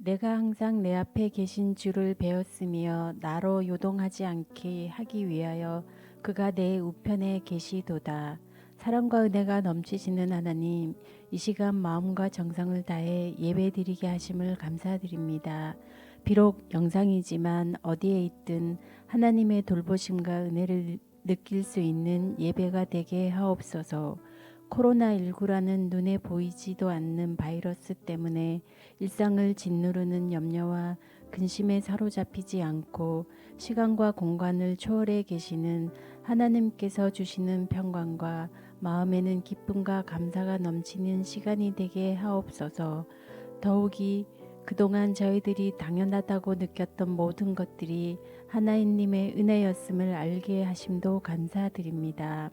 내가 항상 내 앞에 계신 주를 배웠으며 나로 요동하지 않게 하기 위하여 그가 내 우편에 계시도다. 사랑과 은혜가 넘치시는 하나님, 이 시간 마음과 정성을 다해 예배드리게 하심을 감사드립니다. 비록 영상이지만 어디에 있든 하나님의 돌보심과 은혜를 느낄 수 있는 예배가 되게 하옵소서. 코로나19라는 눈에 보이지도 않는 바이러스 때문에 일상을 짓누르는 염려와 근심에 사로잡히지 않고 시간과 공간을 초월해 계시는 하나님께서 주시는 평강과 마음에는 기쁨과 감사가 넘치는 시간이 되게 하옵소서. 더욱이 그동안 저희들이 당연하다고 느꼈던 모든 것들이 하나님의 은혜였음을 알게 하심도 감사드립니다.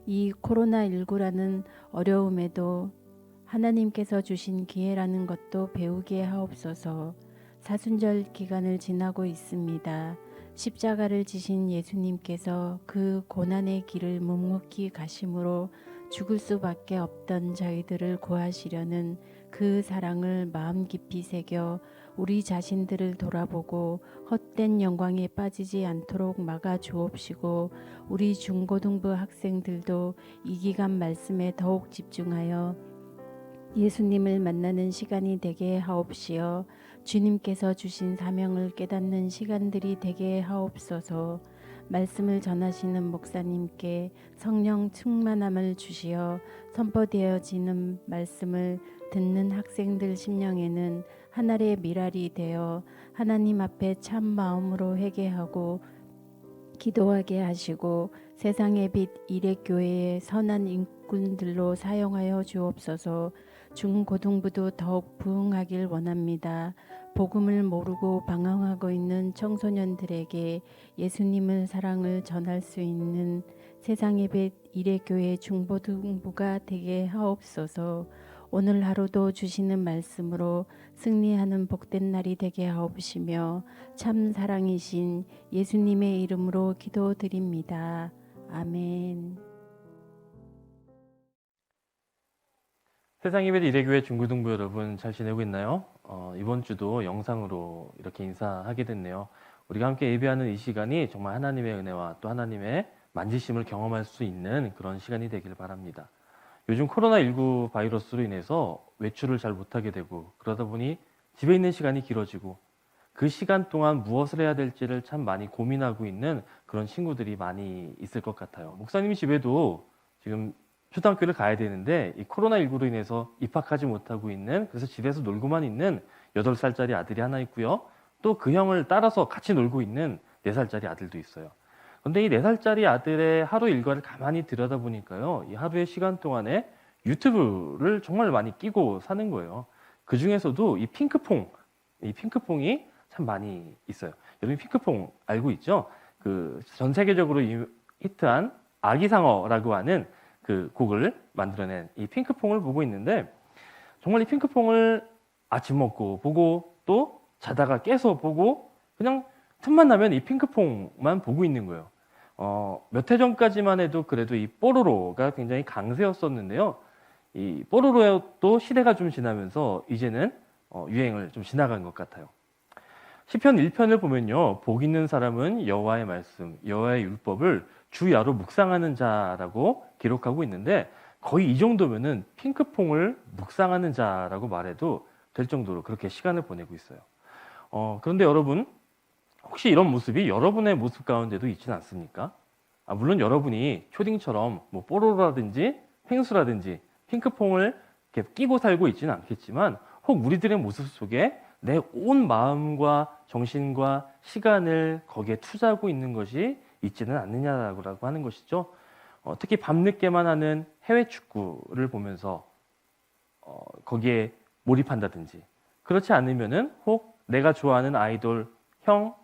이 코로나19라는 어려움에도 하나님께서 주신 기회라는 것도 배우게 하옵소서. 사순절 기간을 지나고 있습니다. 십자가를 지신 예수님께서 그 고난의 길을 묵묵히 가심으로 죽을 수밖에 없던 저희들을 구하시려는 그 사랑을 마음 깊이 새겨 우리 자신들을 돌아보고 헛된 영광에 빠지지 않도록 막아 주옵시고 우리 중고등부 학생들도 이 기간 말씀에 더욱 집중하여 예수님을 만나는 시간이 되게 하옵시어. 주님께서 주신 사명을 깨닫는 시간들이 되게 하옵소서. 말씀을 전하시는 목사님께 성령 충만함을 주시어 선포되어지는 말씀을 듣는 학생들 심령에는 하늘의 미랄이 되어 하나님 앞에 참 마음으로 회개하고 기도하게 하시고 세상의 빛 일액교회의 선한 일꾼들로 사용하여 주옵소서. 중고등부도 더욱 부흥하길 원합니다. 복음을 모르고 방황하고 있는 청소년들에게 예수님의 사랑을 전할 수 있는 세상의 빛 일액교회 중고등부가 되게 하옵소서. 오늘 하루도 주시는 말씀으로 승리하는 복된 날이 되게 하옵시며 참 사랑이신 예수님의 이름으로 기도드립니다. 아멘. 세상의 빛 이레교회 중고등부 여러분 잘 지내고 있나요? 이번 주도 영상으로 이렇게 인사하게 됐네요. 우리가 함께 예배하는 이 시간이 정말 하나님의 은혜와 또 하나님의 만지심을 경험할 수 있는 그런 시간이 되길 바랍니다. 요즘 코로나19 바이러스로 인해서 외출을 잘 못하게 되고 그러다 보니 집에 있는 시간이 길어지고 그 시간 동안 무엇을 해야 될지를 참 많이 고민하고 있는 그런 친구들이 많이 있을 것 같아요. 목사님이 집에도 지금 초등학교를 가야 되는데 이 코로나19로 인해서 입학하지 못하고 있는, 그래서 집에서 놀고만 있는 8살짜리 아들이 하나 있고요. 또 그 형을 따라서 같이 놀고 있는 4살짜리 아들도 있어요. 근데 이 4살짜리 아들의 하루 일과를 가만히 들여다보니까요, 이 하루의 시간 동안에 유튜브를 정말 많이 끼고 사는 거예요. 그 중에서도 이 핑크퐁이 참 많이 있어요. 여러분 핑크퐁 알고 있죠? 그 전 세계적으로 히트한 아기상어라고 하는 그 곡을 만들어낸 이 핑크퐁을 보고 있는데, 정말 이 핑크퐁을 아침 먹고 보고 또 자다가 깨서 보고 그냥 틈만 나면 이 핑크퐁만 보고 있는 거예요. 몇 해 전까지만 해도 그래도 이 뽀로로가 굉장히 강세였었는데요. 이 뽀로로도 시대가 좀 지나면서 이제는 유행을 좀 지나간 것 같아요. 시편 1편을 보면요, 복 있는 사람은 여호와의 말씀, 여호와의 율법을 주야로 묵상하는 자라고 기록하고 있는데, 거의 이 정도면은 핑크퐁을 묵상하는 자라고 말해도 될 정도로 그렇게 시간을 보내고 있어요. 그런데 여러분, 혹시 이런 모습이 여러분의 모습 가운데도 있지는 않습니까? 물론 여러분이 초딩처럼 뭐 뽀로로라든지 펭수라든지 핑크퐁을 이렇게 끼고 살고 있지는 않겠지만, 혹 우리들의 모습 속에 내 온 마음과 정신과 시간을 거기에 투자하고 있는 것이 있지는 않느냐라고 하는 것이죠. 특히 밤늦게만 하는 해외 축구를 보면서 거기에 몰입한다든지, 그렇지 않으면은 혹 내가 좋아하는 아이돌 형,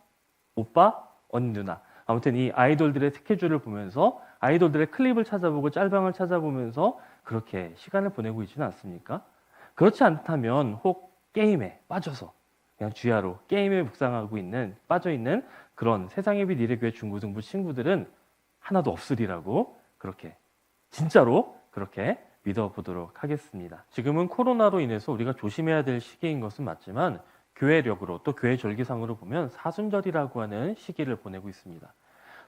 오빠, 언니, 누나, 아무튼 이 아이돌들의 스케줄을 보면서 아이돌들의 클립을 찾아보고 짤방을 찾아보면서 그렇게 시간을 보내고 있지는 않습니까? 그렇지 않다면 혹 게임에 빠져서 그냥 주야로 게임에 묵상하고 있는, 빠져있는 그런 세상의 빛 이레교회 중고등부 친구들은 하나도 없으리라고 그렇게 진짜로 그렇게 믿어보도록 하겠습니다. 지금은 코로나로 인해서 우리가 조심해야 될 시기인 것은 맞지만 교회력으로 또 교회 절기상으로 보면 사순절이라고 하는 시기를 보내고 있습니다.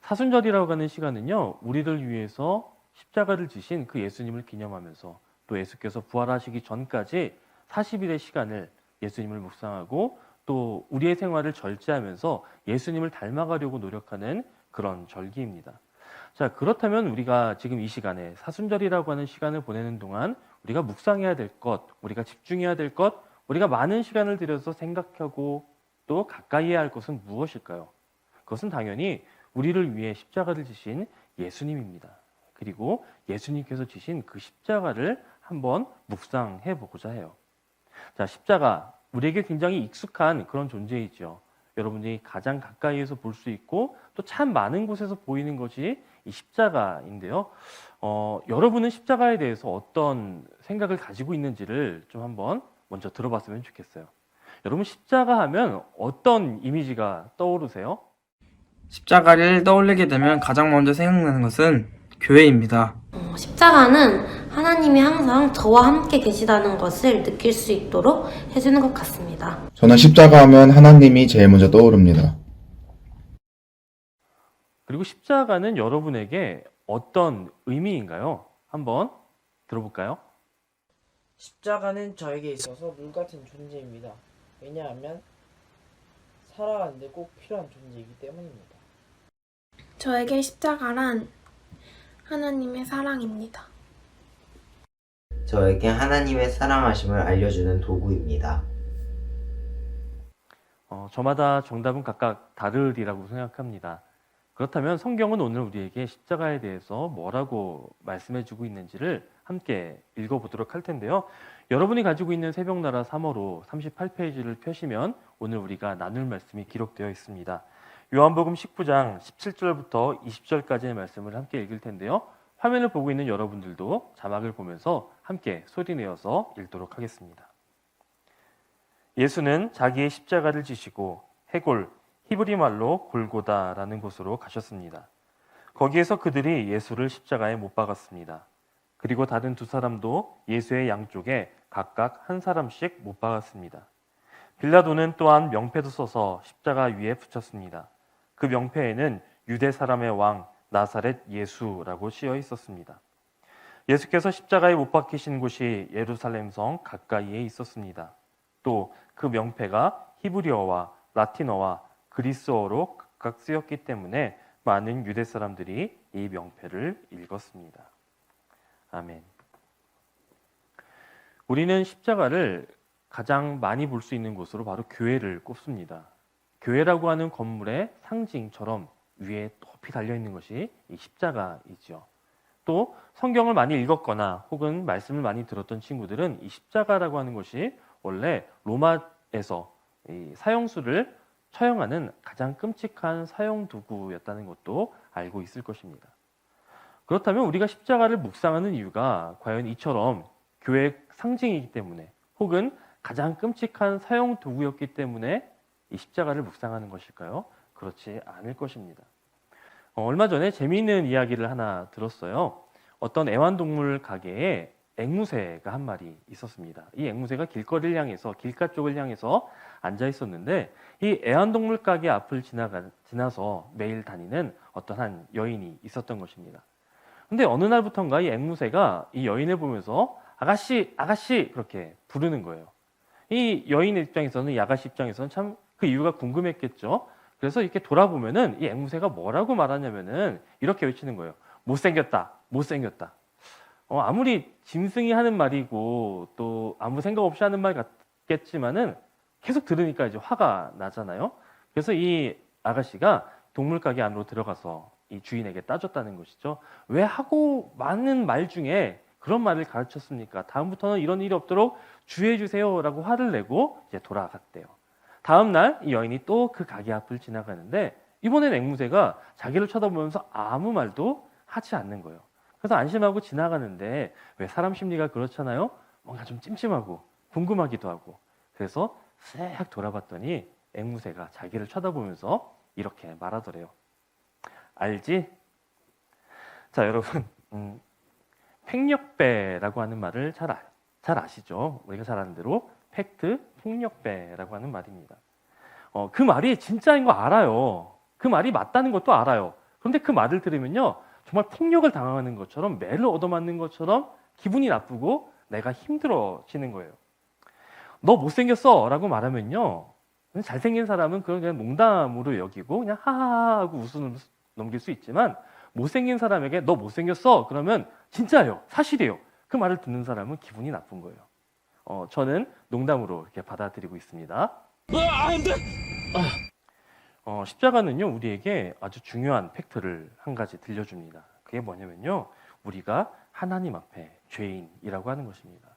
사순절이라고 하는 시간은요, 우리를 위해서 십자가를 지신 그 예수님을 기념하면서 또 예수께서 부활하시기 전까지 40일의 시간을 예수님을 묵상하고 또 우리의 생활을 절제하면서 예수님을 닮아가려고 노력하는 그런 절기입니다. 자, 그렇다면 우리가 지금 이 시간에 사순절이라고 하는 시간을 보내는 동안 우리가 묵상해야 될 것, 우리가 집중해야 될 것, 우리가 많은 시간을 들여서 생각하고 또 가까이 해야 할 것은 무엇일까요? 그것은 당연히 우리를 위해 십자가를 지신 예수님입니다. 그리고 예수님께서 지신 그 십자가를 한번 묵상해 보고자 해요. 자, 십자가, 우리에게 굉장히 익숙한 그런 존재이죠. 여러분이 가장 가까이에서 볼 수 있고 또 참 많은 곳에서 보이는 것이 이 십자가인데요. 여러분은 십자가에 대해서 어떤 생각을 가지고 있는지를 좀 한번 먼저 들어봤으면 좋겠어요. 여러분, 십자가 하면 어떤 이미지가 떠오르세요? 십자가를 떠올리게 되면 가장 먼저 생각나는 것은 교회입니다. 십자가는 하나님이 항상 저와 함께 계시다는 것을 느낄 수 있도록 해주는 것 같습니다. 저는 십자가 하면 하나님이 제일 먼저 떠오릅니다. 그리고 십자가는 여러분에게 어떤 의미인가요? 한번 들어볼까요? 십자가는 저에게 있어서 물 같은 존재입니다. 왜냐하면 살아가는데 꼭 필요한 존재이기 때문입니다. 저에게 십자가란 하나님의 사랑입니다. 저에게 하나님의 사랑하심을 알려주는 도구입니다. 저마다 정답은 각각 다르리라고 생각합니다. 그렇다면 성경은 오늘 우리에게 십자가에 대해서 뭐라고 말씀해주고 있는지를 함께 읽어보도록 할 텐데요. 여러분이 가지고 있는 새벽나라 3어로 38페이지를 펴시면 오늘 우리가 나눌 말씀이 기록되어 있습니다. 요한복음 19장 17절부터 20절까지의 말씀을 함께 읽을 텐데요. 화면을 보고 있는 여러분들도 자막을 보면서 함께 소리내어서 읽도록 하겠습니다. 예수는 자기의 십자가를 지시고 해골, 히브리 말로 골고다라는 곳으로 가셨습니다. 거기에서 그들이 예수를 십자가에 못 박았습니다. 그리고 다른 두 사람도 예수의 양쪽에 각각 한 사람씩 못 박았습니다. 빌라도는 또한 명패도 써서 십자가 위에 붙였습니다. 그 명패에는 유대 사람의 왕 나사렛 예수라고 쓰여 있었습니다. 예수께서 십자가에 못 박히신 곳이 예루살렘 성 가까이에 있었습니다. 또 그 명패가 히브리어와 라틴어와 그리스어로 각각 쓰였기 때문에 많은 유대 사람들이 이 명패를 읽었습니다. 아멘. 우리는 십자가를 가장 많이 볼 수 있는 곳으로 바로 교회를 꼽습니다. 교회라고 하는 건물의 상징처럼 위에 높이 달려있는 것이 이 십자가이죠. 또 성경을 많이 읽었거나 혹은 말씀을 많이 들었던 친구들은 이 십자가라고 하는 것이 원래 로마에서 이 사형수를 처형하는 가장 끔찍한 사형 도구였다는 것도 알고 있을 것입니다. 그렇다면 우리가 십자가를 묵상하는 이유가 과연 이처럼 교회의 상징이기 때문에 혹은 가장 끔찍한 사형 도구였기 때문에 이 십자가를 묵상하는 것일까요? 그렇지 않을 것입니다. 얼마 전에 재미있는 이야기를 하나 들었어요. 어떤 애완동물 가게에 앵무새가 한 마리 있었습니다. 이 앵무새가 길거리를 향해서 길가 쪽을 향해서 앉아 있었는데 이 애완동물 가게 앞을 지나서 매일 다니는 어떤 한 여인이 있었던 것입니다. 근데 어느 날부턴가 이 앵무새가 이 여인을 보면서 아가씨, 아가씨 그렇게 부르는 거예요. 이 여인 입장에서는 이 아가씨 입장에서는 참 그 이유가 궁금했겠죠. 그래서 이렇게 돌아보면은 이 앵무새가 뭐라고 말하냐면은 이렇게 외치는 거예요. 못생겼다, 못생겼다. 아무리 짐승이 하는 말이고 또 아무 생각 없이 하는 말 같겠지만은 계속 들으니까 이제 화가 나잖아요. 그래서 이 아가씨가 동물 가게 안으로 들어가서 이 주인에게 따졌다는 것이죠. 왜 하고 많은 말 중에 그런 말을 가르쳤습니까? 다음부터는 이런 일이 없도록 주의해 주세요라고 화를 내고 이제 돌아갔대요. 다음 날 이 여인이 또 그 가게 앞을 지나가는데 이번엔 앵무새가 자기를 쳐다보면서 아무 말도 하지 않는 거예요. 그래서 안심하고 지나가는데 왜 사람 심리가 그렇잖아요. 뭔가 좀 찜찜하고 궁금하기도 하고 그래서 싹 돌아봤더니 앵무새가 자기를 쳐다보면서 이렇게 말하더래요. 알지? 자, 여러분 폭력배라고 하는 말을 잘 아시죠? 우리가 잘 아는 대로 팩트, 폭력배라고 하는 말입니다. 그 말이 진짜인 거 알아요. 그 말이 맞다는 것도 알아요. 그런데 그 말을 들으면요, 정말 폭력을 당하는 것처럼, 매를 얻어맞는 것처럼 기분이 나쁘고 내가 힘들어지는 거예요. 너 못생겼어 라고 말하면요, 잘생긴 사람은 그건 그냥 농담으로 여기고 그냥 하하하 하고 웃음을 넘길 수 있지만, 못생긴 사람에게 너 못생겼어 그러면 진짜예요, 사실이에요. 그 말을 듣는 사람은 기분이 나쁜 거예요. 저는 농담으로 이렇게 받아들이고 있습니다. 십자가는요, 우리에게 아주 중요한 팩트를 한 가지 들려줍니다. 그게 뭐냐면요, 우리가 하나님 앞에 죄인이라고 하는 것입니다.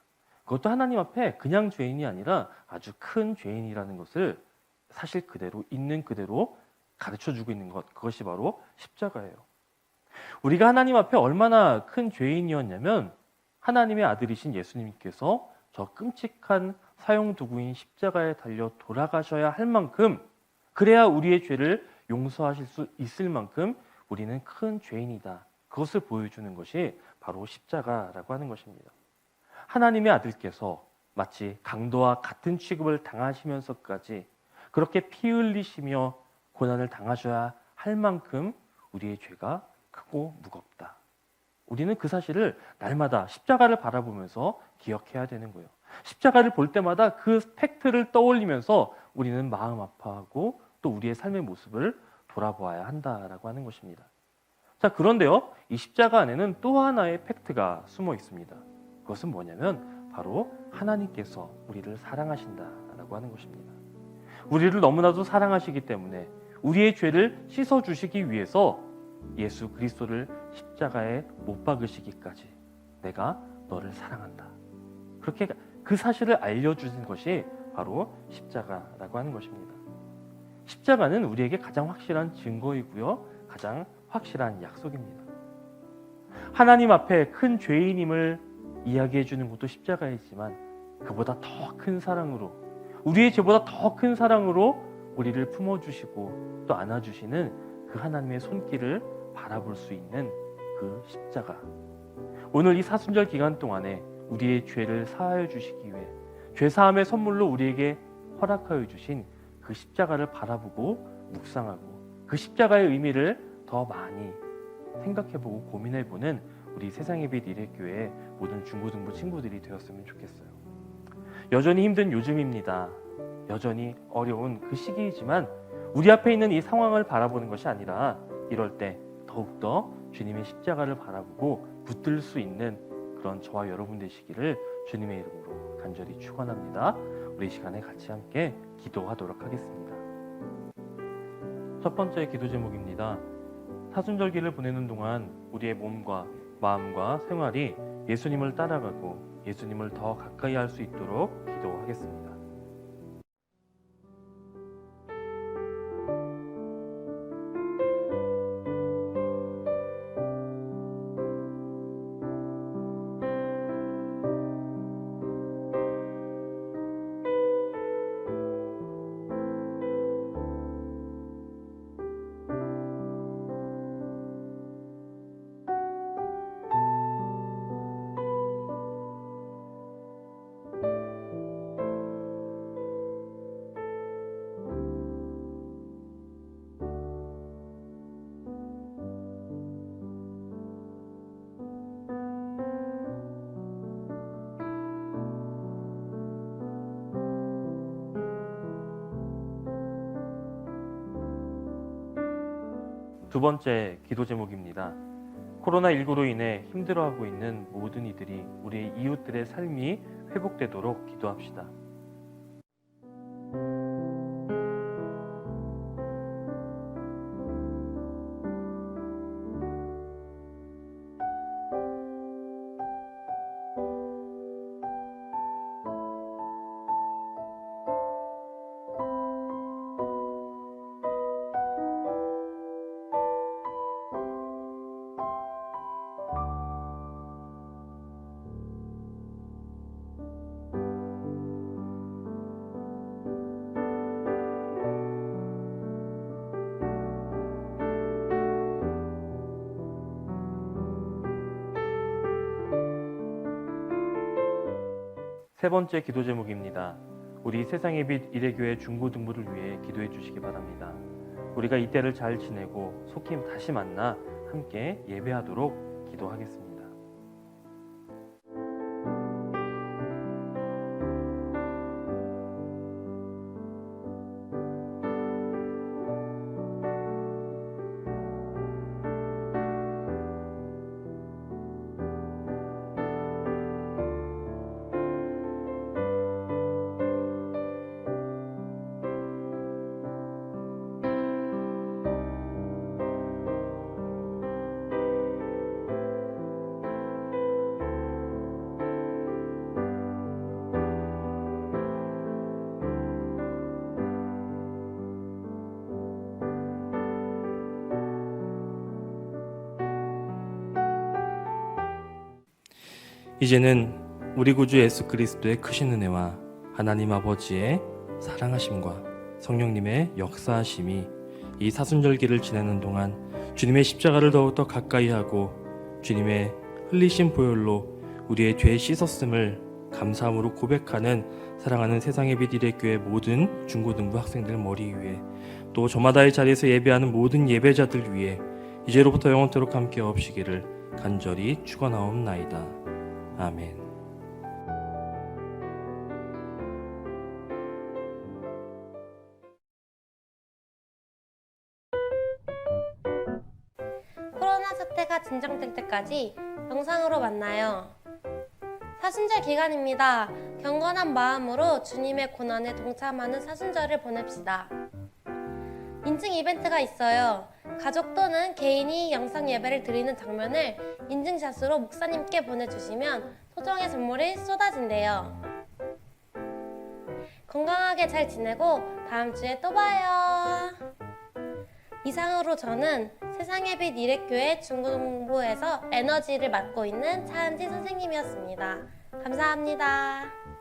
그것도 하나님 앞에 그냥 죄인이 아니라 아주 큰 죄인이라는 것을 사실 그대로, 있는 그대로 가르쳐주고 있는 것, 그것이 바로 십자가예요. 우리가 하나님 앞에 얼마나 큰 죄인이었냐면, 하나님의 아들이신 예수님께서 저 끔찍한 사형도구인 십자가에 달려 돌아가셔야 할 만큼, 그래야 우리의 죄를 용서하실 수 있을 만큼 우리는 큰 죄인이다. 그것을 보여주는 것이 바로 십자가라고 하는 것입니다. 하나님의 아들께서 마치 강도와 같은 취급을 당하시면서까지 그렇게 피 흘리시며 고난을 당하셔야 할 만큼 우리의 죄가 크고 무겁다. 우리는 그 사실을 날마다 십자가를 바라보면서 기억해야 되는 거예요. 십자가를 볼 때마다 그 팩트를 떠올리면서 우리는 마음 아파하고 또 우리의 삶의 모습을 돌아보아야 한다라고 하는 것입니다. 자, 그런데요, 이 십자가 안에는 또 하나의 팩트가 숨어 있습니다. 그것은 뭐냐면 바로 하나님께서 우리를 사랑하신다라고 하는 것입니다. 우리를 너무나도 사랑하시기 때문에 우리의 죄를 씻어주시기 위해서 예수 그리스도를 십자가에 못 박으시기까지 내가 너를 사랑한다. 그렇게 그 사실을 알려주신 것이 바로 십자가라고 하는 것입니다. 십자가는 우리에게 가장 확실한 증거이고요, 가장 확실한 약속입니다. 하나님 앞에 큰 죄인임을 이야기해 주는 것도 십자가이지만, 그보다 더 큰 사랑으로, 우리의 죄보다 더 큰 사랑으로 우리를 품어주시고 또 안아주시는 그 하나님의 손길을 바라볼 수 있는 그 십자가. 오늘 이 사순절 기간 동안에 우리의 죄를 사하여 주시기 위해 죄사함의 선물로 우리에게 허락하여 주신 그 십자가를 바라보고 묵상하고 그 십자가의 의미를 더 많이 생각해보고 고민해보는 우리 세상의 빛 이레교회의 모든 중고등부 친구들이 되었으면 좋겠어요. 여전히 힘든 요즘입니다. 여전히 어려운 그 시기이지만 우리 앞에 있는 이 상황을 바라보는 것이 아니라 이럴 때 더욱더 주님의 십자가를 바라보고 붙들 수 있는 그런 저와 여러분 되시기를 주님의 이름으로 간절히 축원합니다. 우리 이 시간에 같이 함께 기도하도록 하겠습니다. 첫 번째 기도 제목입니다. 사순절기를 보내는 동안 우리의 몸과 마음과 생활이 예수님을 따라가고 예수님을 더 가까이 할 수 있도록 기도하겠습니다. 두 번째 기도 제목입니다. 코로나19로 인해 힘들어하고 있는 모든 이들이 우리의 이웃들의 삶이 회복되도록 기도합시다. 세 번째 기도 제목입니다. 우리 세상의 빛 이레교회 중고등부를 위해 기도해 주시기 바랍니다. 우리가 이때를 잘 지내고 속히 다시 만나 함께 예배하도록 기도하겠습니다. 이제는 우리 구주 예수 그리스도의 크신 은혜와 하나님 아버지의 사랑하심과 성령님의 역사하심이 이 사순절기를 지내는 동안 주님의 십자가를 더욱더 가까이 하고 주님의 흘리신 보혈로 우리의 죄 씻었음을 감사함으로 고백하는 사랑하는 세상의 빛 이레교회 모든 중고등부 학생들 머리 위에 또 저마다의 자리에서 예배하는 모든 예배자들 위해 이제로부터 영원토록 함께 없시기를 간절히 축원하옵나이다. 아멘. 코로나 사태가 진정될 때까지 영상으로 만나요. 사순절 기간입니다. 경건한 마음으로 주님의 고난에 동참하는 사순절을 보냅시다. 인증 이벤트가 있어요. 가족 또는 개인이 영상 예배를 드리는 장면을 인증샷으로 목사님께 보내주시면 소정의 선물이 쏟아진대요. 건강하게 잘 지내고 다음 주에 또 봐요. 이상으로 저는 세상의 빛 이레교회 중고등부에서 에너지를 맡고 있는 차은지 선생님이었습니다. 감사합니다.